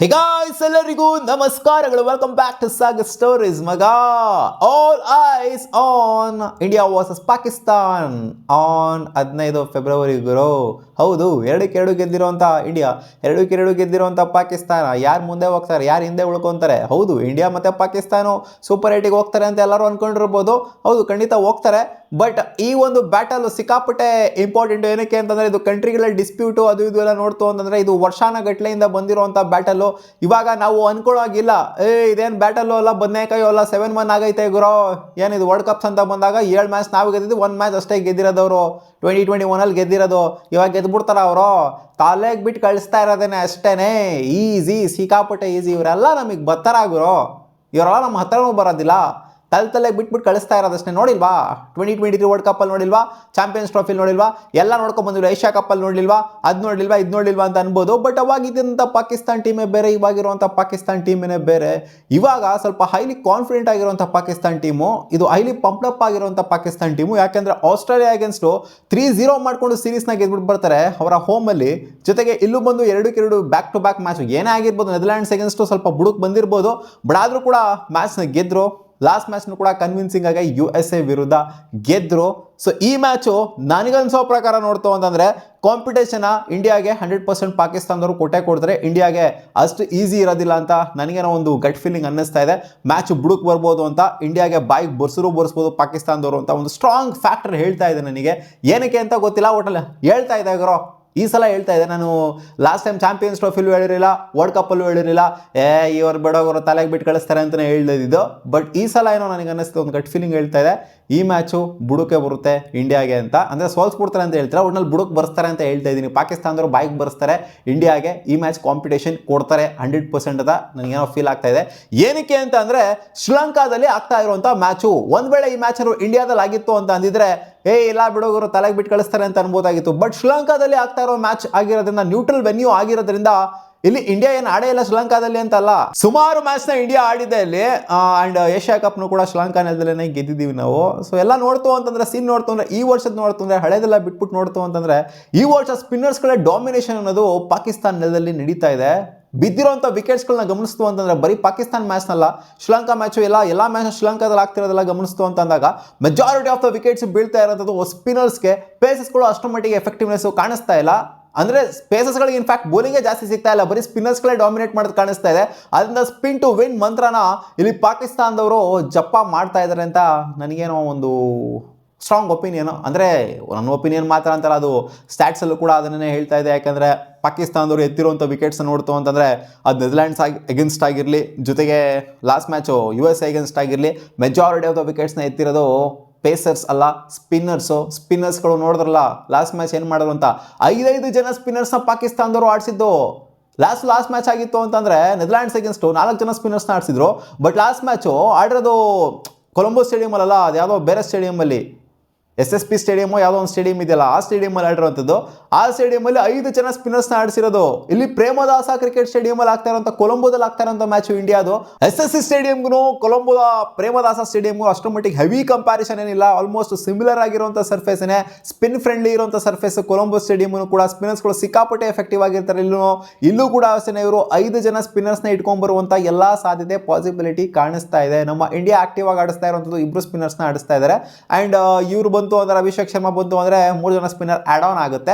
ಹೇ guys, ಎಲ್ಲರಿಗೂ ನಮಸ್ಕಾರಗಳು. Welcome back to saga stories. ಮಗ, all eyes on India versus Pakistan on 15 February ಗುರು. ಹೌದು, 2-2 ಗೆದ್ದಿರುವಂಥ ಇಂಡಿಯಾ, 2-2 ಗೆದ್ದಿರುವಂಥ ಪಾಕಿಸ್ತಾನ. ಯಾರು ಮುಂದೆ ಹೋಗ್ತಾರೆ, ಯಾರು ಹಿಂದೆ ಉಳ್ಕೊತಾರೆ? ಹೌದು, ಇಂಡಿಯಾ ಮತ್ತು ಪಾಕಿಸ್ತಾನ ಸೂಪರ್ 8ಗೆ ಹೋಗ್ತಾರೆ ಅಂತ ಎಲ್ಲರೂ ಅಂದ್ಕೊಂಡಿರ್ಬೋದು. ಹೌದು, ಖಂಡಿತ ಹೋಗ್ತಾರೆ. ಬಟ್ ಈ ಒಂದು ಬ್ಯಾಟಲ್ ಸಿಕ್ಕಾಪಟ್ಟೆ ಇಂಪಾರ್ಟೆಂಟ್. ಏನಕ್ಕೆ ಅಂತಂದರೆ, ಇದು ಕಂಟ್ರಿಗಳ ಡಿಸ್ಪ್ಯೂಟು ಅದು ಇದು ಎಲ್ಲ ನೋಡ್ತು ಅಂತಂದರೆ, ಇದು ವರ್ಷಾನ ಗಟ್ಲೆಯಿಂದ ಬಂದಿರುವಂಥ ಬ್ಯಾಟಲ್ಲು. ಇವಾಗ ನಾವು ಅನ್ಕೊಳ್ಳೋಗಿಲ್ಲ, ಇದೇನು ಬ್ಯಾಟಲ್ಲು ಅಲ್ಲ, ಬದನೇಕಾಯಿ ಅಲ್ಲ, 7-1 ಆಗೈತೆ ಗುರೋ. ಏನಿದು ವರ್ಲ್ಡ್ ಕಪ್ಸ್ ಅಂತ ಬಂದಾಗ 7 ಮ್ಯಾಚ್ ನಾವು ಗೆದ್ದಿದ್ದು, 1 ಮ್ಯಾಚ್ ಅಷ್ಟೇ ಗೆದ್ದಿರೋದವರು. 2021 ಗೆದ್ದಿರೋದು. ಇವಾಗ ಗೆದ್ಬಿಡ್ತಾರ ಅವರು. ತಲೆಗೆ ಬಿಟ್ಟು ಕಳಿಸ್ತಾ ಇರೋದೇನೆ ಅಷ್ಟೇನೆ. ಈಸಿ, ಸಿಕ್ಕಾಪಟ್ಟೆ ಈಸಿ. ಇವರೆಲ್ಲ ನಮಗೆ ಬರ್ತಾರ ಗುರು. ಇವರೆಲ್ಲ ನಮ್ಮ ಹತ್ರನೂ ಬರೋದಿಲ್ಲ. ತಲೆಗೆ ಬಿಟ್ಬಿಟ್ಟು ಕಳಿಸ್ತಾ ಇರೋದಷ್ಟೇ. ನೋಡಿಲ್ವಾ 2023 ವರ್ಲ್ಡ್ ಕಪ್ಪಲ್ಲಿ ನೋಡಿಲ್ವಾ, ಚಾಂಪಿಯನ್ಸ್ ಟ್ರೋಫಿಲಿ ನೋಡಿಲ್ವಾ, ಎಲ್ಲ ನೋಡ್ಕೊಂಡು ಬಂದಿಲ್ವಾ, ಏಷ್ಯಾ ಕಪ್ಪಲ್ಲಿ ನೋಡಲಿಲ್ವಾ, ಅದು ನೋಡಲಿಲ್ವಾ, ಇದು ನೋಡಲಿಲ್ವಾ ಅಂತ ಅನ್ಬೋದು. ಬಟ್ ಅವಾಗಿದ್ದಂಥ ಪಾಕಿಸ್ತಾನ್ ಟೀಮೇ ಬೇರೆ, ಇವಾಗಿರುವಂಥ ಪಾಕಿಸ್ತಾನ್ ಟೀಮೇ ಬೇರೆ. ಇವಾಗ ಸ್ವಲ್ಪ ಹೈಲಿ ಕಾನ್ಫಿಡೆಂಟ್ ಆಗಿರುವಂಥ ಪಾಕಿಸ್ತಾನ್ ಟೀಮು, ಇದು ಹೈಲಿ ಪಂಪ್ಡಪ್ ಆಗಿರುವಂಥ ಪಾಕಿಸ್ತಾನ್ ಟೀಮು. ಯಾಕೆಂದರೆ ಆಸ್ಟ್ರೇಲಿಯಾ ಅಗೇನ್ಸ್ಟು 3-0 ಮಾಡ್ಕೊಂಡು ಸೀರೀಸ್ನ ಗೆದ್ಬಿಟ್ಟು ಬರ್ತಾರೆ ಅವರ ಹೋಮಲ್ಲಿ. ಜೊತೆಗೆ ಇಲ್ಲೂ ಬಂದು 2-2 ಬ್ಯಾಕ್ ಟು ಬ್ಯಾಕ್ ಮ್ಯಾಚ್. ಏನೇ ಆಗಿರ್ಬೋದು, ನೆದರ್ಲ್ಯಾಂಡ್ಸ್ ಅಗೇನ್ಸ್ಟು ಸ್ವಲ್ಪ ಬುಡುಕ್ ಬಂದಿರ್ಬೋದು, ಬಟ್ ಆದರೂ ಕೂಡ ಮ್ಯಾಚ್ನ ಗೆದ್ದರು. ಲಾಸ್ಟ್ ಮ್ಯಾಚ್ನು ಕೂಡ ಕನ್ವಿನ್ಸಿಂಗ್ ಆಗಿ USA ವಿರುದ್ಧ ಗೆದ್ದರು. ಸೊ ಈ ಮ್ಯಾಚು ನನಗನ್ಸೋ ಪ್ರಕಾರ ನೋಡ್ತು ಅಂತಂದರೆ, ಕಾಂಪಿಟೇಷನ್ ಇಂಡಿಯಾಗೆ 100% ಪಾಕಿಸ್ತಾನದವರು ಕೊಡ್ತಾರೆ. ಇಂಡಿಯಾಗೆ ಅಷ್ಟು ಈಸಿ ಇರೋದಿಲ್ಲ ಅಂತ ನನಗೇನೋ ಒಂದು ಗಟ್ ಫೀಲಿಂಗ್ ಅನ್ನಿಸ್ತಾ ಇದೆ. ಮ್ಯಾಚ್ ಬುಡುಕ್ ಬರ್ಬೋದು ಅಂತ, ಇಂಡಿಯಾಗೆ ಬಾಯಿಗೆ ಬರ್ಸ್ಬೋದು ಪಾಕಿಸ್ತಾನದವರು ಅಂತ ಒಂದು ಸ್ಟ್ರಾಂಗ್ ಫ್ಯಾಕ್ಟರ್ ಹೇಳ್ತಾ ಇದೆ ನನಗೆ. ಏನಕ್ಕೆ ಅಂತ ಗೊತ್ತಿಲ್ಲ, ಒಟ್ಟಲ್ಲಿ ಹೇಳ್ತಾ ಇದೆ ಗುರು. ಈ ಸಲ ಹೇಳ್ತಾ ಇದೆ. ನಾನು ಲಾಸ್ಟ್ ಟೈಮ್ ಚಾಂಪಿಯನ್ಸ್ ಟ್ರೋಫಿಲೂ ಹೇಳಿರಲಿಲ್ಲ, ವರ್ಲ್ಡ್ ಕಪ್ಪಲ್ಲೂ ಹೇಳಿರಲಿಲ್ಲ, ಇವರು ಬಿಡೋರು ತಲೆಗೆ ಬಿಟ್ಟು ಕಳಿಸ್ತಾರೆ ಅಂತಲೇ ಹೇಳ್ದಿದ್ದು. ಬಟ್ ಈ ಸಲ ಏನೋ ನನಗೆ ಅನ್ನಿಸ್ತು, ಒಂದು ಗಟ್ ಫೀಲಿಂಗ್ ಹೇಳ್ತಾ ಇದೆ, ಈ ಮ್ಯಾಚು ಬುಡುಕೆ ಬರುತ್ತೆ ಇಂಡಿಯಾಗೆ ಅಂತ. ಅಂದರೆ ಸೋಲ್ಸ್ಬಿಡ್ತಾರೆ ಅಂತ ಹೇಳ್ತಾರೆ, ಒಟ್ನಲ್ಲಿ ಬುಡುಕ್ ಬರ್ಸ್ತಾರೆ ಅಂತ ಹೇಳ್ತಾ ಇದ್ದೀನಿ. ಪಾಕಿಸ್ತಾನದವರು ಬಾಯಿಗೆ ಬರ್ಸ್ತಾರೆ ಇಂಡಿಯಾಗೆ. ಈ ಮ್ಯಾಚ್ ಕಾಂಪಿಟೇಷನ್ ಕೊಡ್ತಾರೆ 100% ಅಂತ ನನಗೇನೋ ಫೀಲ್ ಆಗ್ತಾ ಇದೆ. ಏನಕ್ಕೆ ಅಂತ ಅಂದರೆ, ಶ್ರೀಲಂಕಾದಲ್ಲಿ ಆಗ್ತಾ ಇರುವಂಥ ಮ್ಯಾಚು. ಒಂದು ವೇಳೆ ಈ ಮ್ಯಾಚ್ ಇಂಡಿಯಾದಲ್ಲಿ ಆಗಿತ್ತು ಅಂತ ಅಂದಿದ್ರೆ, ಇಲ್ಲ ಬಿಡೋರು ತಲೆಗೆ ಬಿಟ್ಟು ಕಳಿಸ್ತಾರೆ ಅಂತ ಅನ್ಬೋದಾಗಿತ್ತು. ಬಟ್ ಶ್ರೀಲಂಕಾದಲ್ಲಿ ಆಗ್ತಾ ಇರೋ ಮ್ಯಾಚ್ ಆಗಿರೋದ್ರಿಂದ, ನ್ಯೂಟ್ರಲ್ ವೆನ್ಯೂ ಆಗಿರೋದ್ರಿಂದ, ಇಲ್ಲಿ ಇಂಡಿಯಾ ಏನು ಆಡೇ ಇಲ್ಲ ಶ್ರೀಲಂಕಾದಲ್ಲಿ ಅಂತಲ್ಲ, ಸುಮಾರು ಮ್ಯಾಚ್ನ ಇಂಡಿಯಾ ಆಡಿದೆ ಇಲ್ಲಿ. ಆ್ಯಂಡ್ ಏಷ್ಯಾ ಕಪ್ನು ಕೂಡ ಶ್ರೀಲಂಕಾ ನೆಲದಲ್ಲೇ ಗೆದ್ದಿದ್ದೀವಿ ನಾವು. ಸೊ ಎಲ್ಲ ನೋಡ್ತು ಅಂತಂದರೆ, ಸೀನ್ ನೋಡ್ತು ಅಂದರೆ, ಈ ವರ್ಷದ ನೋಡ್ತು ಅಂದರೆ, ಹಳೆದೆಲ್ಲ ಬಿಟ್ಬಿಟ್ಟು ನೋಡ್ತು ಅಂತಂದರೆ, ಈ ವರ್ಷ ಸ್ಪಿನ್ನರ್ಸ್ಗಳ ಡಾಮಿನೇಷನ್ ಅನ್ನೋದು ಪಾಕಿಸ್ತಾನ ನೆಲದಲ್ಲಿ ನಡೀತಾ ಇದೆ. ಬಿದ್ದಿರೋಂಥ ವಿಕೆಟ್ಸ್ಗಳನ್ನ ಗಮನಿಸ್ತು ಅಂತಂದರೆ, ಬರೀ ಪಾಕಿಸ್ತಾನ ಮ್ಯಾಚ್ನಲ್ಲ, ಶ್ರೀಲಂಕಾ ಮ್ಯಾಚು ಎಲ್ಲ ಮ್ಯಾಚ್ ಶ್ರೀಲಂಕಾದಲ್ಲಿ ಆಗ್ತಿರೋದೆಲ್ಲ ಗಮನಿಸ್ತು ಅಂತಂದಾಗ, ಮೆಜಾರಿಟಿ ಆಫ್ ದ ವಿಕೆಟ್ಸ್ ಬೀಳ್ತಾ ಇರೋಂಥದ್ದು ಸ್ಪಿನ್ನರ್ಸ್ಗೆ. ಪೇಸಸ್ಗಳು ಅಷ್ಟು ಮಟ್ಟಿಗೆ ಎಫೆಕ್ಟಿವ್ನೆಸ್ಸು ಕಾಣಿಸ್ತಾ ಇಲ್ಲ. ಅಂದರೆ ಸ್ಪೇಸಸ್ಗಳಿಗೆ ಇನ್ಫ್ಯಾಕ್ಟ್ ಬೌಲಿಂಗೇ ಜಾಸ್ತಿ ಸಿಗ್ತಾ ಇಲ್ಲ, ಬರೀ ಸ್ಪಿನ್ನರ್ಸ್ಗಳೇ ಡಾಮಿನೇಟ್ ಮಾಡೋದು ಕಾಣಿಸ್ತಾ ಇದೆ. ಅದರಿಂದ ಸ್ಪಿನ್ ಟು ವಿನ್ ಮಂತ್ರನ ಇಲ್ಲಿ ಪಾಕಿಸ್ತಾನದವರು ಜಪ ಮಾಡ್ತಾ ಇದ್ದಾರೆ ಅಂತ ನನಗೇನೋ ಒಂದು ಸ್ಟ್ರಾಂಗ್ ಒಪಿನಿಯನು. ಅಂದರೆ ನನ್ನ ಒಪಿನಿಯನ್ ಮಾತ್ರ ಅಂತಲ್ಲ, ಅದು ಸ್ಟ್ಯಾಟ್ಸಲ್ಲೂ ಕೂಡ ಅದನ್ನೇ ಹೇಳ್ತಾ ಇದೆ. ಯಾಕಂದರೆ ಪಾಕಿಸ್ತಾನದವರು ಎತ್ತಿರುವಂಥ ವಿಕೆಟ್ಸ್ ನೋಡ್ತು ಅಂತಂದರೆ, ಅದು ನೆದರ್ಲ್ಯಾಂಡ್ಸ್ ಅಗೇನ್ಸ್ಟ್ ಆಗಿರಲಿ, ಜೊತೆಗೆ ಲಾಸ್ಟ್ ಮ್ಯಾಚು USA ಅಗೇನ್ಸ್ಟ್ ಆಗಿರಲಿ, ಮೆಜಾರಿಟಿ ಆಫ್ ದ ವಿಕೆಟ್ಸ್ನ ಎತ್ತಿರೋದು ಪೇಸರ್ಸ್ ಅಲ್ಲ, ಸ್ಪಿನ್ನರ್ಸ್ಗಳು. ನೋಡಿದ್ರಲ್ಲ ಲಾಸ್ಟ್ ಮ್ಯಾಚ್ ಏನು ಮಾಡಿದ್ರು ಅಂತ, 5 ಜನ ಸ್ಪಿನ್ನರ್ಸ್ನ ಪಾಕಿಸ್ತಾನದವರು ಆಡಿಸಿದ್ದು. ಲಾಸ್ಟ್ ಮ್ಯಾಚ್ ಆಗಿತ್ತು ಅಂತಂದರೆ, ನೆದರ್ಲ್ಯಾಂಡ್ಸ್ ಅಗೇನ್ಸ್ಟು 4 ಜನ ಸ್ಪಿನ್ನರ್ಸ್ನ ಆಡಿಸಿದ್ರು. ಬಟ್ ಲಾಸ್ಟ್ ಮ್ಯಾಚು ಆಡಿರೋದು ಕೊಲಂಬೋ ಸ್ಟೇಡಿಯಮಲ್ಲ, ಅದು ಯಾವುದೋ ಬೇರೆ ಸ್ಟೇಡಿಯಮಲ್ಲಿ, SSP ಸ್ಟೇಡಿಯಮು ಯಾವುದೋ ಒಂದು ಸ್ಟೇಡಿಯಂ ಇದೆಯಲ್ಲ, ಆ ಸ್ಟೇಡಿಯಮಲ್ಲಿ ಆಡಿರೋಂಥದ್ದು. ಆ ಸ್ಟೇಡಿಯಮಲ್ಲಿ 5 ಜನ ಸ್ಪಿನ್ನರ್ಸ್ನ ಆಡಿಸಿರೋದು. ಇಲ್ಲಿ ಪ್ರೇಮದಾಸ ಕ್ರಿಕೆಟ್ ಸ್ಟೇಡಿಯಮಲ್ಲಿ ಆಗ್ತಾ ಇರೋಂಥ, ಕೊಲಂಬೋದಲ್ಲಿ ಆಗ್ತಾ ಇರೋಂಥ ಮ್ಯಾಚು ಇಂಡಿಯಾದು. SSC ಸ್ಟೇಡಿಯಂಗೂ ಕೊಲಂಬೋದ ಪ್ರೇಮದಾಸ ಸ್ಟೇಡಿಯಂಗೂ ಅಷ್ಟರ ಮಟ್ಟಿಗೆ ಹೆವಿ ಕಂಪ್ಯಾರಿಸನ್ ಏನಿಲ್ಲ, ಆಲ್ಮೋಸ್ಟ್ ಸಿಮಿಲರ್ ಆಗಿರುವಂಥ ಸರ್ಫೇಸೇ, ಸ್ಪಿನ್ ಫ್ರೆಂಡ್ಲಿ ಇರುವಂಥ ಸರ್ಫೇಸ್ ಕೊಲಂಬೋ ಸ್ಟೇಡಿಯಮೂ ಕೂಡ. ಸ್ಪಿನ್ನರ್ಸ್ಗಳು ಸಿಕ್ಕಾಪಟ್ಟೆ ಎಫೆಕ್ಟಿವ್ ಆಗಿರ್ತಾರೆ. ಇಲ್ಲೂ ಕೂಡ ಅಷ್ಟೇ, ಇವರು 5 ಜನ ಸ್ಪಿನ್ನರ್ಸ್ನ ಇಟ್ಕೊಂಡ್ಬರುವಂಥ ಎಲ್ಲ ಸಾಧ್ಯತೆ, ಪಾಸಿಬಿಲಿಟಿ ಕಾಣಿಸ್ತಾ ಇದೆ. ನಮ್ಮ ಇಂಡಿಯಾ ಆಕ್ಟಿವ್ ಆಗಿ ಆಡಿಸ್ತಾ ಇರುವಂಥದ್ದು 2 ಸ್ಪಿನ್ನರ್ಸ್ನ ಆಡಿಸ್ತಾ ಇದ್ದಾರೆ. ಆ್ಯಂಡ್ ಇವರು ಬಂತು ಅಂದರೆ, ಅಭಿಷೇಕ್ ಶರ್ಮಾ ಬಂತು ಅಂದರೆ 3 ಜನ ಸ್ಪಿನ್ನರ್ ಆ್ಯಡ್ ಆನ್ ಆಗುತ್ತೆ.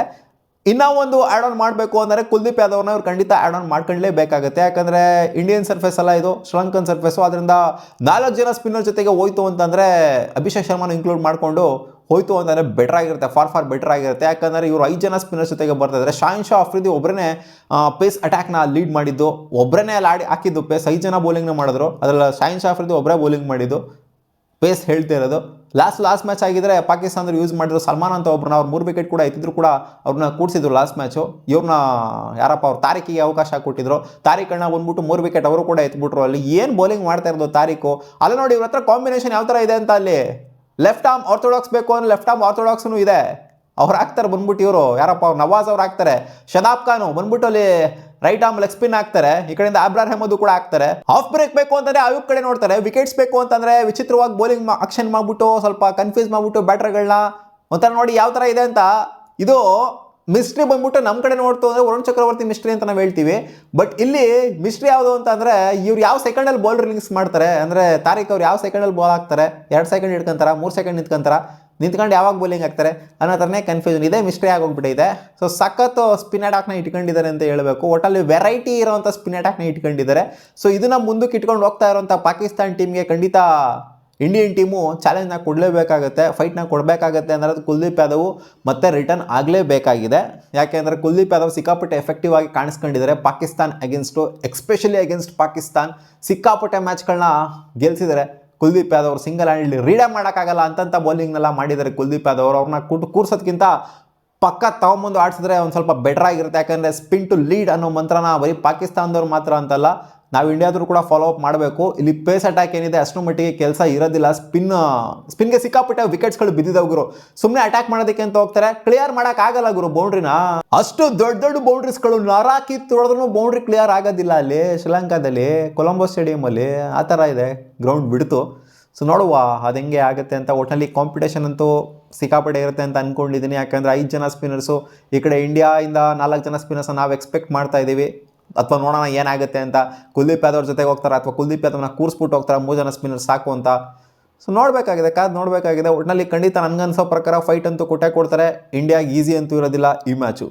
ಇನ್ನೂ ಒಂದು ಆ್ಯಡ್ ಆನ್ ಮಾಡಬೇಕು ಅಂದರೆ ಕುಲ್ದೀಪ್ ಯಾದವ್ರನ್ನ ಇವ್ರು ಖಂಡಿತ ಆ್ಯಡ್ ಆನ್ ಮಾಡ್ಕೊಳ್ಳೇಬೇಕಾಗುತ್ತೆ. ಯಾಕಂದರೆ ಇಂಡಿಯನ್ ಸರ್ಫೇಸ್ ಅಲ್ಲ, ಇದು ಶ್ರೀಲಂಕನ್ ಸರ್ಫೇಸು. ಅದರಿಂದ 4 ಜನ ಸ್ಪಿನ್ನರ್ ಜೊತೆಗೆ ಹೋಯ್ತು ಅಂತಂದರೆ, ಅಭಿಷೇಕ್ ಶರ್ಮಾನ ಇನ್ಕ್ಲೂಡ್ ಮಾಡಿಕೊಂಡು ಹೋಯ್ತು ಅಂತಂದರೆ ಬೆಟರ್ ಆಗಿರುತ್ತೆ, ಫಾರ್ ಬೆಟರ್ ಆಗಿರುತ್ತೆ. ಯಾಕಂದರೆ ಇವರು 5 ಜನ ಸ್ಪಿನ್ನರ್ ಜೊತೆಗೆ ಬರ್ತಾ ಇದ್ದಾರೆ. ಶಾಹಿನ್ ಶಾ ಅಫ್ರಿದಿ ಒಬ್ಬರೇ ಪೇಸ್ ಅಟ್ಯಾಕ್ನ ಲೀಡ್ ಮಾಡಿದ್ದು, ಒಬ್ಬರೇ ಅಲ್ಲಿ ಹಾಕಿದ್ದು ಪೇಸ್. 5 ಜನ ಬೌಲಿಂಗ್ನ ಮಾಡಿದ್ರು, ಅದರಲ್ಲಿ ಶಾಹಿನ್ ಶಾ ಅಫ್ರಿದಿ ಒಬ್ಬರೇ ಬೌಲಿಂಗ್ ಮಾಡಿದ್ದು, ಪೇಸ್ ಹೇಳ್ತಿರೋದು. ಲಾಸ್ಟ್ ಮ್ಯಾಚ್ ಆಗಿದ್ರೆ ಪಾಕಿಸ್ತಾನದವ್ರು ಯೂಸ್ ಮಾಡಿದ್ರು ಸಲ್ಮಾನ್ ಅಂತ ಒಬ್ಬರನ್ನ, ಅವ್ರು 3 ವಿಕೆಟ್ ಕೂಡ ಎತ್ತಿದ್ರು ಕೂಡ ಅವ್ರನ್ನ ಕೂಡಿಸಿದ್ರು ಲಾಸ್ಟ್ ಮ್ಯಾಚು. ಇವ್ರನ್ನ ಯಾರಪ್ಪ, ಅವ್ರು ತಾರೀಕಿಗೆ ಅವಕಾಶ ಕೊಟ್ಟಿದ್ರು. ತಾರೀಕಣ್ಣ ಬಂದ್ಬಿಟ್ಟು 3 ವಿಕೆಟ್ ಅವರು ಕೂಡ ಎತ್ಬಿಟ್ರು. ಅಲ್ಲಿ ಏನು ಬೌಲಿಂಗ್ ಮಾಡ್ತಾ ಇರೋದು ತಾರೀಕು. ಅಲ್ಲ ನೋಡಿ, ಇವ್ರ ಹತ್ರ ಕಾಂಬಿನೇಷನ್ ಯಾವ ಥರ ಇದೆ ಅಂತ. ಅಲ್ಲಿ ಲೆಫ್ಟ್ ಆರ್ಮ್ ಆರ್ಥೋಡಾಕ್ಸ್ ಬೇಕು ಅಂದರೆ ಲೆಫ್ಟ್ ಆರ್ಮ್ ಆರ್ಥೋಡಾಕ್ಸ್ನೂ ಇದೆ. ಅವ್ರು ಹಾಕ್ತಾರೆ ಬಂದ್ಬಿಟ್ಟು, ಇವರು ಯಾರಪ್ಪ, ಅವ್ರು ನವಾಜ್ ಅವ್ರು ಹಾಕ್ತಾರೆ. ಶದಾಬ್ ಖಾನು ಬಂದ್ಬಿಟ್ಟು ಅಲ್ಲಿ ರೈಟ್ ಆರ್ಮ್ ಲೆಗ್ ಸ್ಪಿನ್ ಹಾಕ್ತಾರೆ. ಈ ಕಡೆಯಿಂದ ಅಬ್ರಾರ್ ಅಹಮದ್ ಕೂಡ ಹಾಕ್ತಾರೆ. ಆಫ್ ಬ್ರೇಕ್ ಬೇಕು ಅಂತಂದ್ರೆ ಆಯುಬ್ ಕಡೆ ನೋಡ್ತಾರೆ. ವಿಕೆಟ್ಸ್ ಬೇಕು ಅಂತಂದ್ರೆ ವಿಚಿತ್ರವಾಗಿ ಬೌಲಿಂಗ್ ಆಕ್ಷನ್ ಮಾಡ್ಬಿಟ್ಟು ಸ್ವಲ್ಪ ಕನ್ಫ್ಯೂಸ್ ಮಾಡ್ಬಿಟ್ಟು ಬ್ಯಾಟರ್ಗಳನ್ನ ಒಂಥರ ನೋಡಿ ಯಾವ ಥರ ಇದೆ ಅಂತ. ಇದು ಮಿಸ್ಟ್ರಿ ಬಂದ್ಬಿಟ್ಟು ನಮ್ಮ ಕಡೆ ನೋಡ್ತು ಅಂದರೆ ವರುಣ್ ಚಕ್ರವರ್ತಿ ಮಿಸ್ಟ್ರಿ ಅಂತ ನಾವು ಹೇಳ್ತೀವಿ. ಬಟ್ ಇಲ್ಲಿ ಮಿಸ್ಟ್ರಿ ಯಾವುದು ಅಂತ ಅಂದರೆ ಇವ್ರು ಯಾವ ಸೆಕೆಂಡಲ್ಲಿ ಬಾಲ್ ರಿಲೀಸ್ ಮಾಡ್ತಾರೆ ಅಂದರೆ ತಾರೀಕ್ ಅವ್ರು ಯಾವ ಸೆಕೆಂಡಲ್ಲಿ ಬಾಲ್ ಹಾಕ್ತಾರೆ, 2 ಸೆಕೆಂಡ್ ಇಟ್ಕೊಂತಾರ, 3 ಸೆಕೆಂಡ್ ನಿಂತ್ಕೊಂಡು ಯಾವಾಗ ಬೌಲಿಂಗ್ ಹಾಕ್ತಾರೆ ಅನ್ನೋ ಥರನೇ ಕನ್ಫ್ಯೂಷನ್ ಇದೆ. ಮಿಸ್ಟ್ರಿ ಆಗೋಗ್ಬಿಟ್ಟಿದೆ. ಸೊ ಸಖತ್ತು ಸ್ಪಿನ್ ಅಟ್ಯಾಕ್ನ ಇಟ್ಕೊಂಡಿದ್ದಾರೆ ಅಂತ ಹೇಳಬೇಕು. ಒಟ್ಟಲ್ಲಿ ವೆರೈಟಿ ಇರೋವಂಥ ಸ್ಪಿನ್ ಅಟ್ಯಾಕ್ನ ಇಟ್ಕೊಂಡಿದ್ದಾರೆ. ಸೊ ಇದನ್ನು ಮುಂದಕ್ಕೆ ಇಟ್ಕೊಂಡು ಹೋಗ್ತಾ ಇರೋಂಥ ಪಾಕಿಸ್ತಾನ ಟೀಮ್ಗೆ ಖಂಡಿತ ಇಂಡಿಯನ್ ಟೀಮು ಚಾಲೆಂಜ್ನ ಕೊಡಲೇಬೇಕಾಗುತ್ತೆ, ಫೈಟ್ನ ಕೊಡಬೇಕಾಗತ್ತೆ. ಅಂದರೆ ಕುಲ್ದೀಪ್ ಯಾದವ್ ಮತ್ತೆ ರಿಟರ್ನ್ ಆಗಲೇಬೇಕಾಗಿದೆ. ಯಾಕೆಂದರೆ ಕುಲ್ದೀಪ್ ಯಾದವ್ ಸಿಕ್ಕಾಪಟ್ಟೆ ಎಫೆಕ್ಟಿವ್ ಆಗಿ ಕಾಣಿಸ್ಕೊಂಡಿದ್ದಾರೆ Pakistan against, especially against Pakistan ಸಿಕ್ಕಾಪಟ್ಟೆ ಮ್ಯಾಚ್ಗಳನ್ನ ಗೆಲ್ಸಿದ್ದಾರೆ. ಕುಲ್ದೀಪ್ ಯಾದವ್ ಅವರು ಸಿಂಗಲ್ ಹ್ಯಾಂಡ್ಲಿ ರೀಡೇ ಮಾಡೋಕ್ಕಾಗಲ್ಲ ಅಂತಂತ ಬೌಲಿಂಗ್ನೆಲ್ಲ ಮಾಡಿದ್ದಾರೆ ಕೂರ್ಲಿಪ್ ಯಾದವ್ ಅವರು. ಅವ್ರನ್ನ ಕೂರ್ಸೋದಕ್ಕಿಂತ ಪಕ್ಕ ತಗೊಂಬಂದು ಆಡಿಸಿದ್ರೆ ಒಂದು ಸ್ವಲ್ಪ ಬೆಟರ್ ಆಗಿರುತ್ತೆ. ಯಾಕಂದರೆ ಸ್ಪಿನ್ ಟು ಲೀಡ್ ಅನ್ನೋ ಮಂತ್ರನ ಬರೀ ಪಾಕಿಸ್ತಾನದವ್ರು ಮಾತ್ರ ಅಂತಲ್ಲ, ನಾವು ಇಂಡಿಯಾದ್ರು ಕೂಡ ಫಾಲೋ ಅಪ್ ಮಾಡಬೇಕು. ಇಲ್ಲಿ ಪೇಸ್ ಅಟ್ಯಾಕ್ ಏನಿದೆ ಅಷ್ಟರ ಮಟ್ಟಿಗೆ ಕೆಲಸ ಇರೋದಿಲ್ಲ. ಸ್ಪಿನ್ಗೆ ಸಿಕ್ಕಾಪಟ್ಟೆ ವಿಕೆಟ್ಸ್ಗಳು ಬಿದ್ದಿದ್ದಾವೆ ಗುರು. ಸುಮ್ಮನೆ ಅಟ್ಯಾಕ್ ಮಾಡೋದಕ್ಕೆ ಅಂತ ಹೋಗ್ತಾರೆ, ಕ್ಲಿಯರ್ ಮಾಡೋಕ್ಕಾಗಲ್ಲ ಗುರು ಬೌಂಡ್ರಿನ. ಅಷ್ಟು ದೊಡ್ಡ ದೊಡ್ಡ ಬೌಂಡ್ರೀಸ್ಗಳು ನರ ಕಿತ್ತೊಡೆದ್ರೂ ಬೌಂಡ್ರಿ ಕ್ಲಿಯರ್ ಆಗೋದಿಲ್ಲ ಅಲ್ಲಿ ಶ್ರೀಲಂಕಾದಲ್ಲಿ, ಕೊಲಂಬೋ ಸ್ಟೇಡಿಯಮಲ್ಲಿ ಆ ಥರ ಇದೆ ಗ್ರೌಂಡ್ ಬಿಡ್ತು. ಸೊ ನೋಡುವ ಅದು ಹೆಂಗೆ ಆಗುತ್ತೆ ಅಂತ. ಒಟ್ಟಿನಲ್ಲಿ ಕಾಂಪಿಟೇಷನ್ ಅಂತೂ ಸಿಕ್ಕಾಪಟ್ಟೆ ಇರುತ್ತೆ ಅಂತ ಅಂದ್ಕೊಂಡಿದ್ದೀನಿ. ಯಾಕಂದರೆ 5 ಜನ ಸ್ಪಿನ್ನರ್ಸು, ಈ ಕಡೆ ಇಂಡಿಯಾಯಿಂದ 4 ಜನ ಸ್ಪಿನ್ನರ್ಸನ್ನು ನಾವು ಎಕ್ಸ್ಪೆಕ್ಟ್ ಮಾಡ್ತಾ ಇದ್ದೀವಿ. ಅಥವಾ ನೋಡೋಣ ಏನಾಗುತ್ತೆ ಅಂತ. ಕುಲ್ದೀಪ್ ಯಾದವ್ ಜೊತೆಗೆ ಹೋಗ್ತಾರೆ ಅಥವಾ ಕುಲ್ದೀಪ್ ಯಾದವ್ನ ಕೂರಿಸ್ಬಿಟ್ಟು ಹೋಗ್ತಾರೆ, 3 ಜನ ಸ್ಪಿನ್ನರ್ಸ್ ಸಾಕು ಅಂತ. ಸೊ ನೋಡಬೇಕಾಗಿದೆ, ನೋಡಬೇಕಾಗಿದೆ. ಒಟ್ಟಿನಲ್ಲಿ ಖಂಡಿತ ನನಗನ್ಸೋ ಪ್ರಕಾರ ಫೈಟ್ ಅಂತೂ ಕೊಟ್ಟೇ ಕೊಡ್ತಾರೆ. ಇಂಡಿಯಾಗೆ ಈಸಿ ಅಂತೂ ಇರೋದಿಲ್ಲ ಈ ಮ್ಯಾಚು.